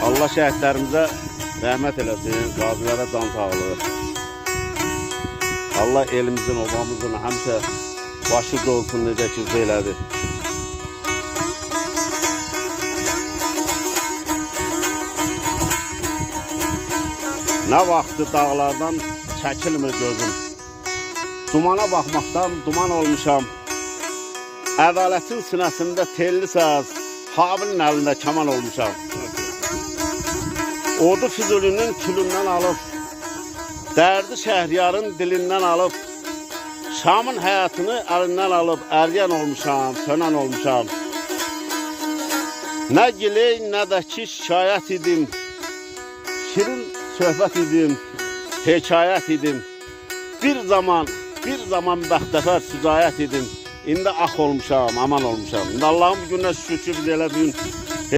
Allah şəhidlərimizə rəhmət eləsin, qazilərə can sağlığı. Allah elimizin, obamızın həmişə başıca olsun, necə ki elədi. Nə vaxtı dağlardan çəkilmir gözüm. Dumana baxmaqdan duman olmuşam. Ədalətin sinəsində telli səz, Habilin əlində kaman olmuşam. Ordu Füzulinin külündən alıb, dərdi Şəhriyarın dilindən alıb, Şamın həyatını əlindən alıb, əryan olmuşam, sönən olmuşam. Nə giley, nə də ki şikayət idim, şirin söhbət idim, hekayət idim. Bir zaman bəxtəfər sücayət idim. İndi ax olmuşam, aman olmuşam. İndi Allah'ın bu günə şükür ki, biz elə bir gün